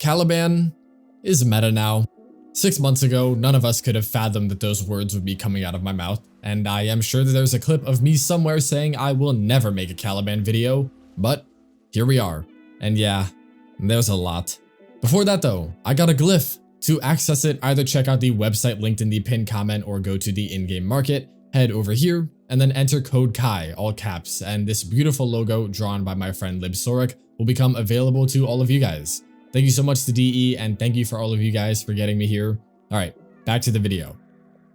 Caliban is meta now. 6 months ago, none of us could have fathomed that those words would be coming out of my mouth, and I am sure that there's a clip of me somewhere saying I will never make a Caliban video, but here we are. And yeah, there's a lot. Before that though, I got a glyph. To access it, either check out the website linked in the pinned comment or go to the in-game market, head over here, and then enter code KAI, all caps, and this beautiful logo drawn by my friend Libsoric will become available to all of you guys. Thank you so much to DE, and thank you for all of you guys for getting me here. Alright, back to the video.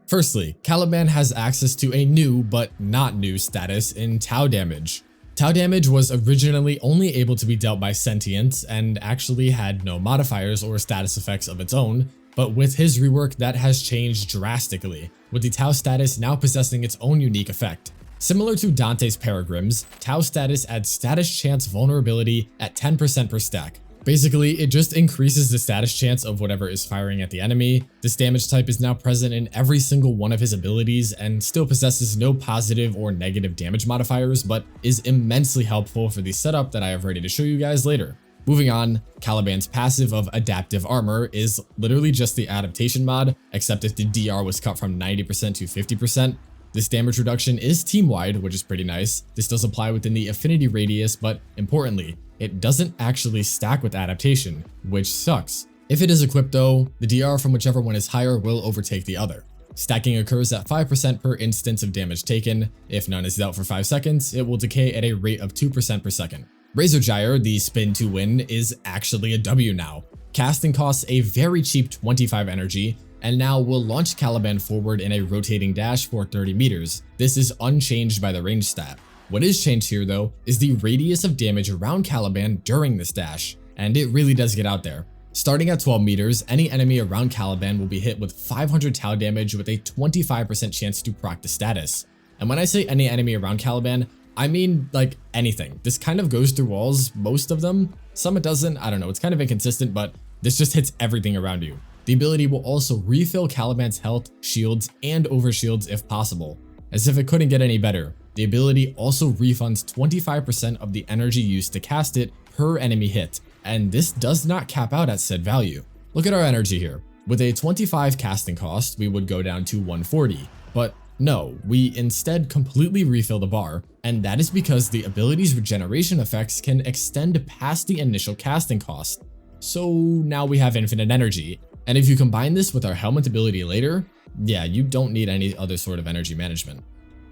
Firstly, Caliban has access to a new but not new status in Tau damage. Tau damage was originally only able to be dealt by sentients and actually had no modifiers or status effects of its own, but with his rework that has changed drastically, with the Tau status now possessing its own unique effect. Similar to Dante's Peregrims, Tau status adds status chance vulnerability at 10% per stack. Basically, it just increases the status chance of whatever is firing at the enemy. This damage type is now present in every single one of his abilities and still possesses no positive or negative damage modifiers, but is immensely helpful for the setup that I have ready to show you guys later. Moving on, Caliban's passive of Adaptive Armor is literally just the adaptation mod, except if the DR was cut from 90% to 50%. This damage reduction is team-wide, which is pretty nice. This does apply within the affinity radius, but importantly, it doesn't actually stack with adaptation, which sucks. If it is equipped though, the DR from whichever one is higher will overtake the other. Stacking occurs at 5% per instance of damage taken. If none is dealt for 5 seconds, it will decay at a rate of 2% per second. Razor Gyre, the spin to win, is actually a W now. Casting costs a very cheap 25 energy, and now will launch Caliban forward in a rotating dash for 30 meters. This is unchanged by the range stat. What is changed here though is the radius of damage around Caliban during this dash, and it really does get out there. Starting at 12 meters, any enemy around Caliban will be hit with 500 Tau damage with a 25% chance to proc the status. And when I say any enemy around Caliban, I mean like anything. This kind of goes through walls, most of them. Some it doesn't, I don't know, it's kind of inconsistent, but this just hits everything around you. The ability will also refill Caliban's health, shields, and overshields if possible. As if it couldn't get any better, the ability also refunds 25% of the energy used to cast it per enemy hit, and this does not cap out at said value. Look at our energy here. With a 25 casting cost, we would go down to 140, but no, we instead completely refill the bar, and that is because the ability's regeneration effects can extend past the initial casting cost. So now we have infinite energy. And if you combine this with our helmet ability later, yeah, you don't need any other sort of energy management.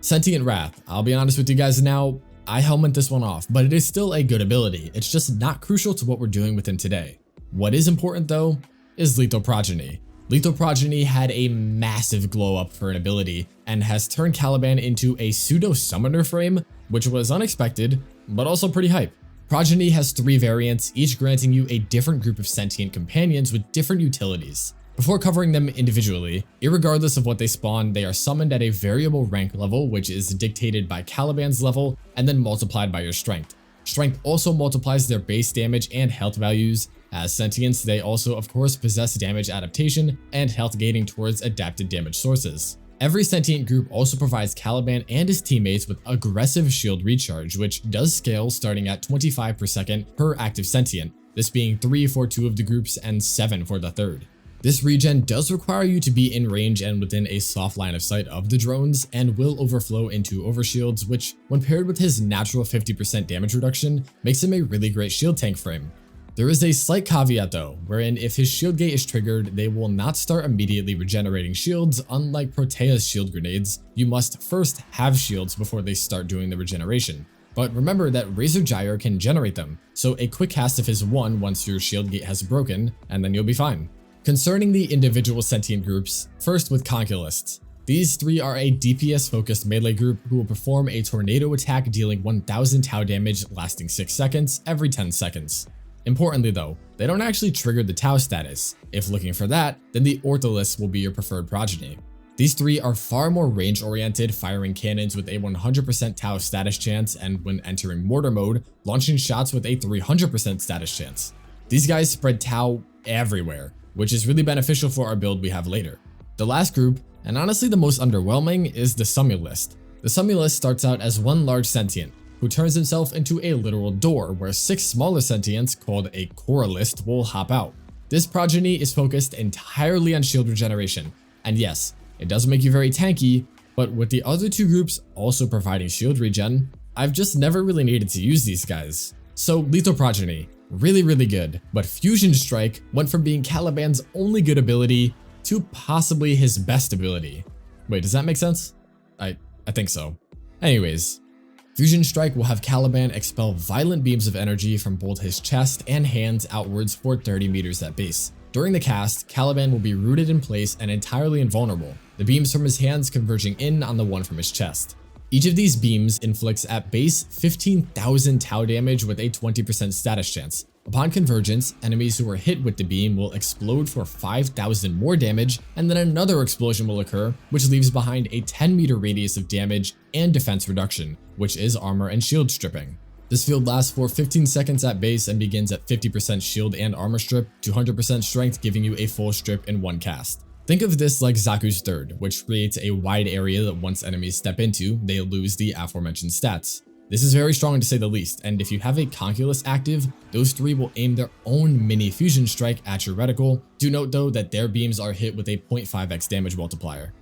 Sentient Wrath, I'll be honest with you guys now, I helmet this one off, but it is still a good ability. It's just not crucial to what we're doing with him today. What is important though, is Lethal Progeny. Lethal Progeny had a massive glow up for an ability and has turned Caliban into a pseudo summoner frame, which was unexpected, but also pretty hype. Progeny has 3 variants, each granting you a different group of sentient companions with different utilities. Before covering them individually, irregardless of what they spawn, they are summoned at a variable rank level, which is dictated by Caliban's level and then multiplied by your strength. Strength also multiplies their base damage and health values. As sentients, they also of course possess damage adaptation and health gating towards adapted damage sources. Every sentient group also provides Caliban and his teammates with aggressive shield recharge, which does scale starting at 25 per second per active sentient, this being 3 for 2 of the groups and 7 for the third. This regen does require you to be in range and within a soft line of sight of the drones and will overflow into overshields, which when paired with his natural 50% damage reduction makes him a really great shield tank frame. There is a slight caveat though, wherein if his shield gate is triggered, they will not start immediately regenerating shields. Unlike Protea's shield grenades, you must first have shields before they start doing the regeneration. But remember that Razor Gyre can generate them, so a quick cast of his 1 once your shield gate has broken, and then you'll be fine. Concerning the individual sentient groups, first with Concilists. These 3 are a DPS focused melee group who will perform a tornado attack dealing 1000 Tau damage lasting 6 seconds every 10 seconds. Importantly though, they don't actually trigger the Tau status. If looking for that, then the Ortholis will be your preferred progeny. These 3 are far more range oriented, firing cannons with a 100% Tau status chance and when entering mortar mode, launching shots with a 300% status chance. These guys spread Tau everywhere, which is really beneficial for our build we have later. The last group, and honestly the most underwhelming, is the Sumulist. The Sumulist starts out as one large sentient, who turns himself into a literal door where 6 smaller sentients called a Coralist will hop out. This progeny is focused entirely on shield regeneration, and yes, it does make you very tanky, but with the other two groups also providing shield regen, I've just never really needed to use these guys. So Lethal Progeny, really good, but Fusion Strike went from being Caliban's only good ability to possibly his best ability. Wait, does that make sense? I think so. Anyways, Fusion Strike will have Caliban expel violent beams of energy from both his chest and hands outwards for 30 meters at base. During the cast, Caliban will be rooted in place and entirely invulnerable, the beams from his hands converging in on the one from his chest. Each of these beams inflicts at base 15,000 Tau damage with a 20% status chance. Upon convergence, enemies who are hit with the beam will explode for 5,000 more damage, and then another explosion will occur, which leaves behind a 10-meter radius of damage and defense reduction, which is armor and shield stripping. This field lasts for 15 seconds at base and begins at 50% shield and armor strip to 100% strength, giving you a full strip in one cast. Think of this like Zaku's Third, which creates a wide area that once enemies step into, they lose the aforementioned stats. This is very strong to say the least, and if you have a Concil active, those three will aim their own mini fusion strike at your reticle. Do note though that their beams are hit with a 0.5x damage multiplier.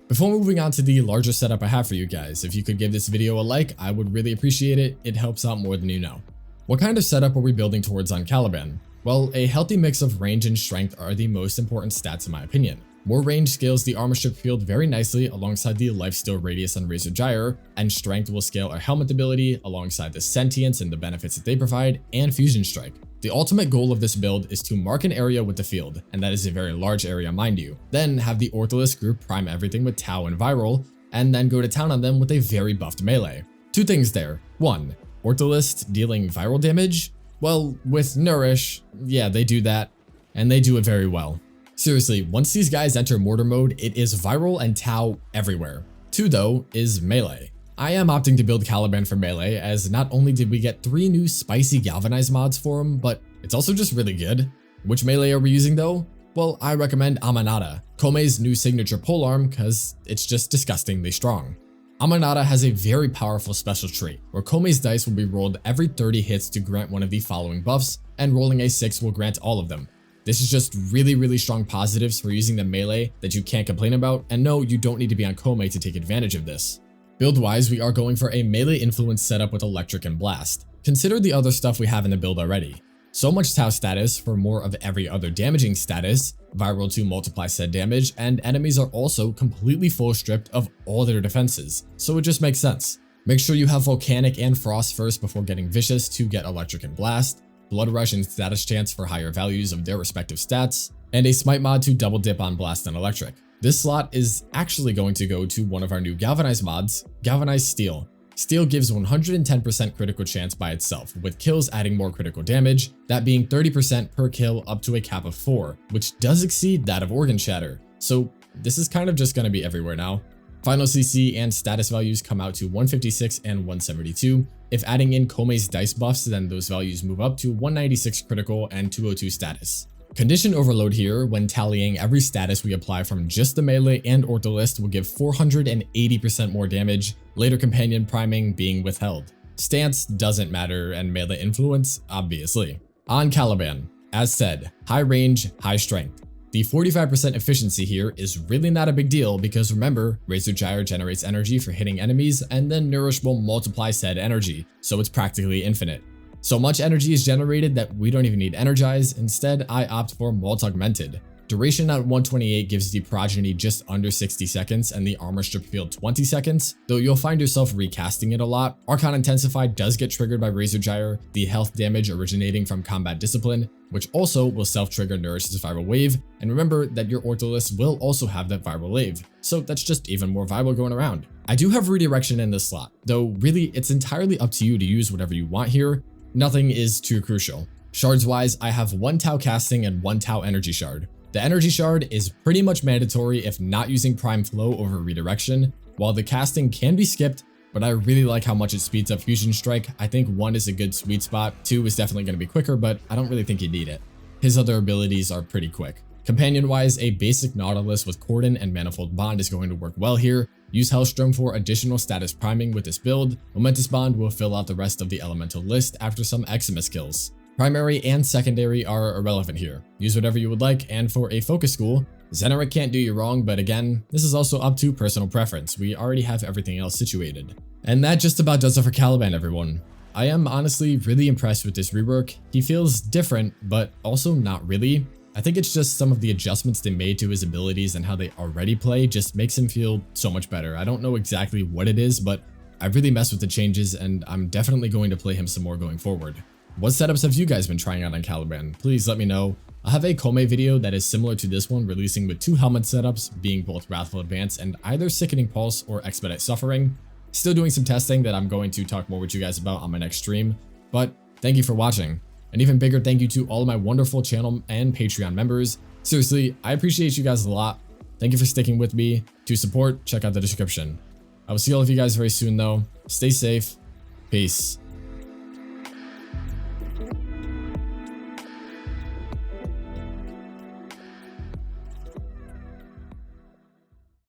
Before moving on to the larger setup I have for you guys, if you could give this video a like, I would really appreciate it. It helps out more than you know. What kind of setup are we building towards on Caliban? Well, a healthy mix of range and strength are the most important stats in my opinion. More range scales the armor strip field very nicely alongside the lifesteal radius on Razor Gyre, and strength will scale our helmet ability alongside the sentience and the benefits that they provide, and fusion strike. The ultimate goal of this build is to mark an area with the field, and that is a very large area mind you. Then have the Ortholis group prime everything with Tau and Viral, and then go to town on them with a very buffed melee. Two things there. 1. Ortholis dealing viral damage? Well, with Nourish, yeah, they do that, and they do it very well. Seriously, once these guys enter mortar mode, it is viral and Tau everywhere. 2 though is melee. I am opting to build Caliban for melee, as not only did we get 3 new spicy galvanized mods for him, but it's also just really good. Which melee are we using though? Well, I recommend Amanata, Komei's new signature polearm, cause it's just disgustingly strong. Amanata has a very powerful special trait, where Komei's dice will be rolled every 30 hits to grant one of the following buffs, and rolling a 6 will grant all of them. This is just really strong positives for using the melee that you can't complain about, and no, you don't need to be on Komei to take advantage of this. Build-wise, we are going for a melee influence setup with Electric and Blast. Consider the other stuff we have in the build already. So much Tau status for more of every other damaging status, Viral to multiply said damage, and enemies are also completely full stripped of all their defenses, so it just makes sense. Make sure you have Volcanic and Frost first before getting Vicious to get Electric and Blast, Blood Rush and Status Chance for higher values of their respective stats, and a Smite mod to double dip on Blast and Electric. This slot is actually going to go to one of our new Galvanized mods, Galvanized Steel. Steel gives 110% critical chance by itself, with kills adding more critical damage, that being 30% per kill up to a cap of 4, which does exceed that of Organ Shatter, so this is kind of just going to be everywhere now. Final CC and status values come out to 156 and 172. If adding in Komei's dice buffs, then those values move up to 196 critical and 202 status. Condition overload here, when tallying every status we apply from just the melee and Ortholist, will give 480% more damage, later companion priming being withheld. Stance doesn't matter, and melee influence, obviously. On Caliban, as said, high range, high strength. The 45% efficiency here is really not a big deal because remember, Razor Gyre generates energy for hitting enemies and then Nourish will multiply said energy, so it's practically infinite. So much energy is generated that we don't even need Energize, instead I opt for Mult Augmented. Duration at 128 gives the progeny just under 60 seconds and the armor strip field 20 seconds, though you'll find yourself recasting it a lot. Archon Intensified does get triggered by Razor Gyre, the health damage originating from Combat Discipline, which also will self-trigger Nourish's Viral Wave, and remember that your Ortholist will also have that Viral Wave, so that's just even more viral going around. I do have Redirection in this slot, though really it's entirely up to you to use whatever you want here. Nothing is too crucial. Shards wise, I have 1 Tau casting and 1 Tau energy shard. The energy shard is pretty much mandatory if not using prime flow over redirection, while the casting can be skipped, but I really like how much it speeds up Fusion Strike. I think 1 is a good sweet spot, 2 is definitely going to be quicker, but I don't really think you need it. His other abilities are pretty quick. Companion wise, a basic Nautilus with Cordon and Manifold Bond is going to work well here. Use Hellstrom for additional status priming with this build. Momentous Bond will fill out the rest of the elemental list after some Eximus kills. Primary and secondary are irrelevant here. Use whatever you would like, and for a focus school, Zenerek can't do you wrong, but again, this is also up to personal preference. We already have everything else situated. And that just about does it for Caliban, everyone. I am honestly really impressed with this rework. He feels different, but also not really. I think it's just some of the adjustments they made to his abilities and how they already play just makes him feel so much better. I don't know exactly what it is, but I really messed with the changes, and I'm definitely going to play him some more going forward. What setups have you guys been trying out on Caliban? Please let me know. I have a Kome video that is similar to this one, releasing with 2 helmet setups, being both Wrathful Advance and either Sickening Pulse or Expedite Suffering. Still doing some testing that I'm going to talk more with you guys about on my next stream, but thank you for watching. An even bigger thank you to all of my wonderful channel and Patreon members. Seriously, I appreciate you guys a lot. Thank you for sticking with me. To support, check out the description. I will see all of you guys very soon though. Stay safe. Peace.